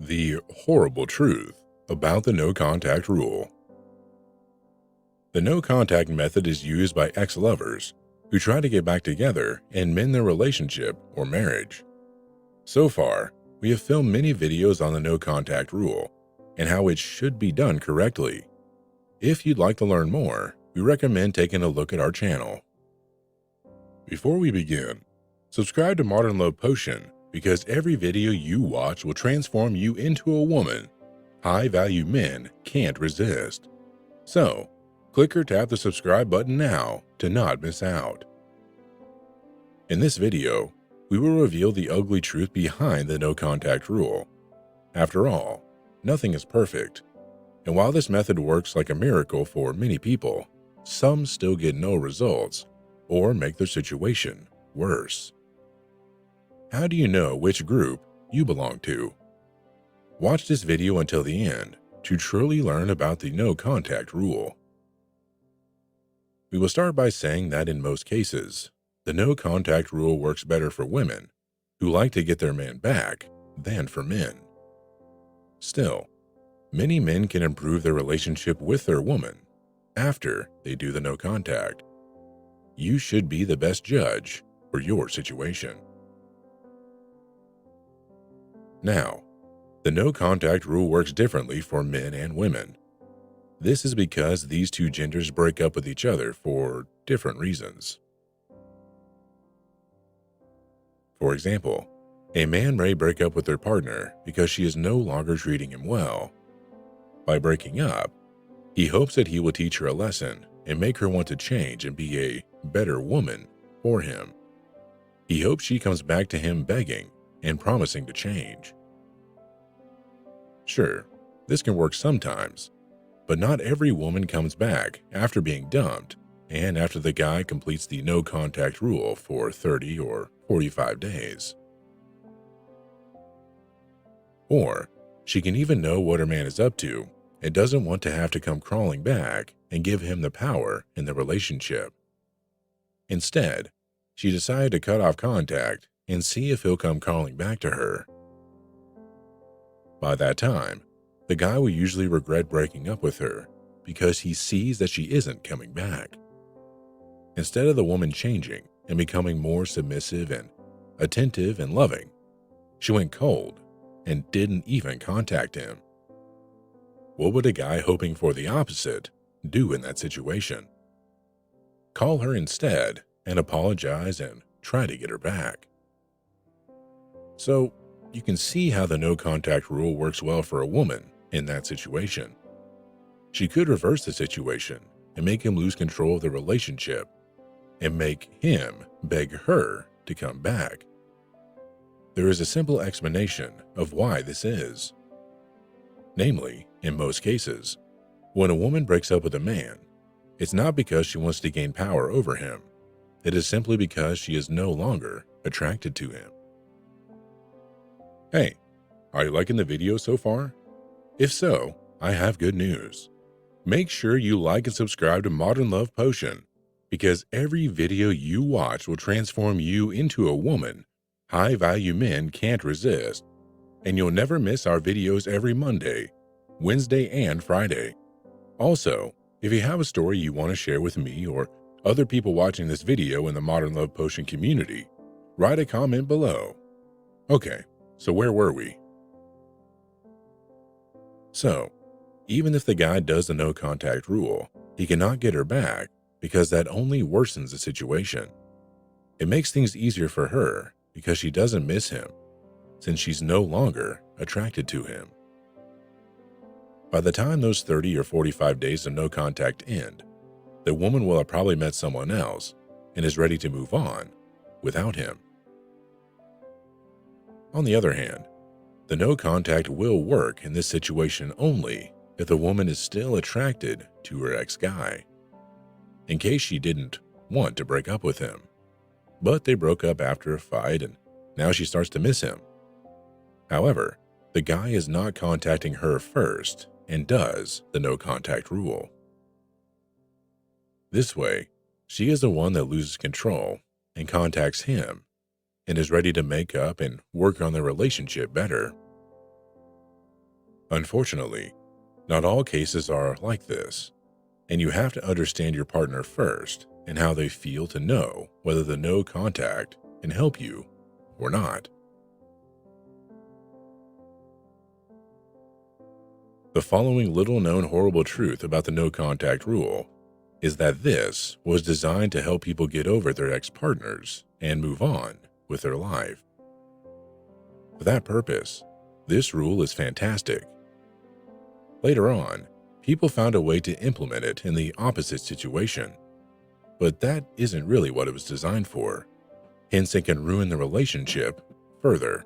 The horrible truth about the no contact rule. The no contact method is used by ex lovers who try to get back together and mend their relationship or marriage. So far, we have filmed many videos on the no contact rule and how it should be done correctly. If you'd like to learn more, we recommend taking a look at our channel. Before we begin, subscribe to Modern Love Potion because every video you watch will transform you into a woman high-value men can't resist. So, click or tap the subscribe button now to not miss out. In this video, we will reveal the ugly truth behind the no contact rule. After all, nothing is perfect, and while this method works like a miracle for many people, some still get no results or make their situation worse. How do you know which group you belong to? Watch this video until the end to truly learn about the no contact rule. We will start by saying that in most cases, the no contact rule works better for women who like to get their man back than for men. Still, many men can improve their relationship with their woman after they do the no contact. You should be the best judge for your situation. Now, the no contact rule works differently for men and women. This is because these two genders break up with each other for different reasons. For example, a man may break up with their partner because she is no longer treating him well. By breaking up, he hopes that he will teach her a lesson and make her want to change and be a better woman for him. He hopes she comes back to him begging and promising to change. Sure, this can work sometimes, but not every woman comes back after being dumped and after the guy completes the no contact rule for 30 or 45 days. Or she can even know what her man is up to and doesn't want to have to come crawling back and give him the power in the relationship. Instead, she decided to cut off contact and see if he'll come crawling back to her. By that time, the guy will usually regret breaking up with her because he sees that she isn't coming back. Instead of the woman changing and becoming more submissive and attentive and loving, she went cold and didn't even contact him. What would a guy hoping for the opposite do in that situation? Call her instead and apologize and try to get her back. So, you can see how the no contact rule works well for a woman in that situation. She could reverse the situation and make him lose control of the relationship and make him beg her to come back. There is a simple explanation of why this is. Namely, in most cases, when a woman breaks up with a man, it's not because she wants to gain power over him. It is simply because she is no longer attracted to him. Hey, are you liking the video so far? If so, I have good news. Make sure you like and subscribe to Modern Love Potion because every video you watch will transform you into a woman high-value men can't resist, and you'll never miss our videos every Monday, Wednesday, and Friday. Also, if you have a story you want to share with me or other people watching this video in the Modern Love Potion community, write a comment below. Okay. So where were we? So, even if the guy does the no contact rule, he cannot get her back because that only worsens the situation. It makes things easier for her because she doesn't miss him since she's no longer attracted to him. By the time those 30 or 45 days of no contact end, the woman will have probably met someone else and is ready to move on without him. On the other hand, the no contact will work in this situation only if the woman is still attracted to her ex-guy. In case she didn't want to break up with him, but they broke up after a fight and now she starts to miss him. However, the guy is not contacting her first and does the no contact rule. This way, she is the one that loses control and contacts him and is ready to make up and work on their relationship better. Unfortunately, not all cases are like this, and you have to understand your partner first and how they feel to know whether the no contact can help you or not. The following little known horrible truth about the no contact rule is that this was designed to help people get over their ex-partners and move on with their life. For that purpose, this rule is fantastic. Later on, people found a way to implement it in the opposite situation, but that isn't really what it was designed for. Hence, it can ruin the relationship further.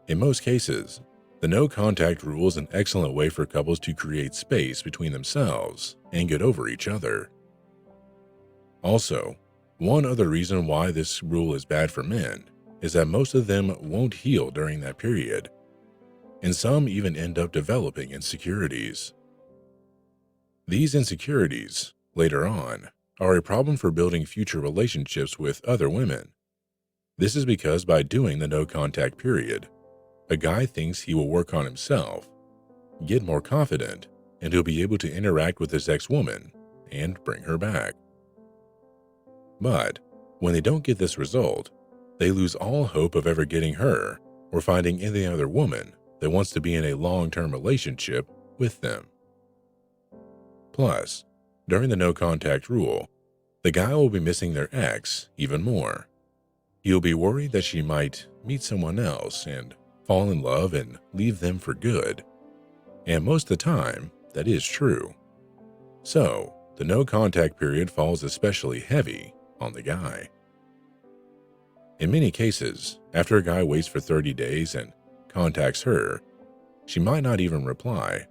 In most cases, the no contact rule is an excellent way for couples to create space between themselves and get over each other. Also, one other reason why this rule is bad for men is that most of them won't heal during that period, and some even end up developing insecurities. These insecurities, later on, are a problem for building future relationships with other women. This is because by doing the no contact period, a guy thinks he will work on himself, get more confident, and he'll be able to interact with his ex-woman and bring her back. But when they don't get this result, they lose all hope of ever getting her or finding any other woman that wants to be in a long-term relationship with them. Plus, during the no contact rule, the guy will be missing their ex even more. He'll be worried that she might meet someone else and fall in love and leave them for good. And most of the time, that is true. So, the no contact period falls especially heavy on the guy. In many cases, after a guy waits for 30 days and contacts her, she might not even reply,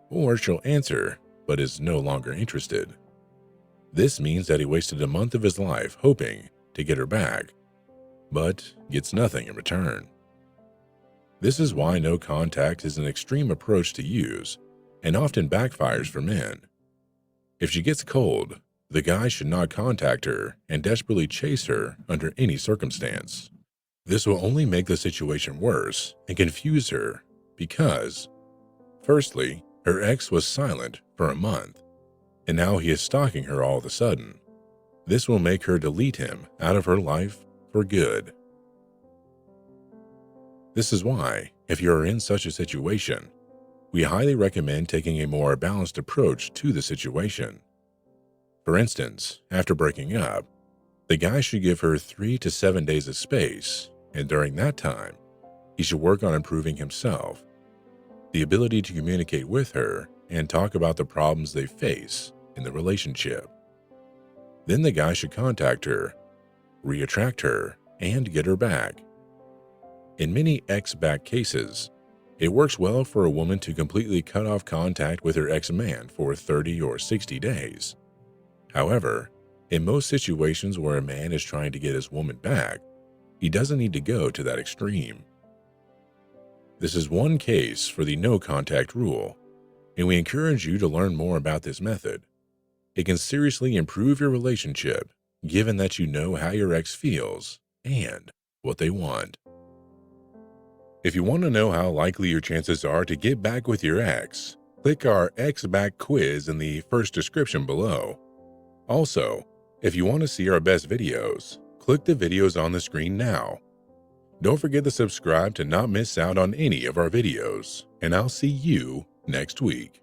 or she'll answer but is no longer interested. This means that he wasted a month of his life hoping to get her back, but gets nothing in return. This is why no contact is an extreme approach to use and often backfires for men. If she gets cold, the guy should not contact her and desperately chase her under any circumstance. This will only make the situation worse and confuse her because, firstly, her ex was silent for a month, and now he is stalking her all of a sudden. This will make her delete him out of her life for good. This is why, if you are in such a situation, we highly recommend taking a more balanced approach to the situation. For instance, after breaking up, the guy should give her 3 to 7 days of space, and during that time, he should work on improving himself, the ability to communicate with her and talk about the problems they face in the relationship. Then the guy should contact her, reattract her, and get her back. In many ex-back cases, it works well for a woman to completely cut off contact with her ex-man for 30 or 60 days. However, in most situations where a man is trying to get his woman back, he doesn't need to go to that extreme. This is one case for the no contact rule, and we encourage you to learn more about this method. It can seriously improve your relationship, given that you know how your ex feels and what they want. If you want to know how likely your chances are to get back with your ex, click our Ex Back quiz in the first description below. Also, if you want to see our best videos, click the videos on the screen now. Don't forget to subscribe to not miss out on any of our videos, and I'll see you next week.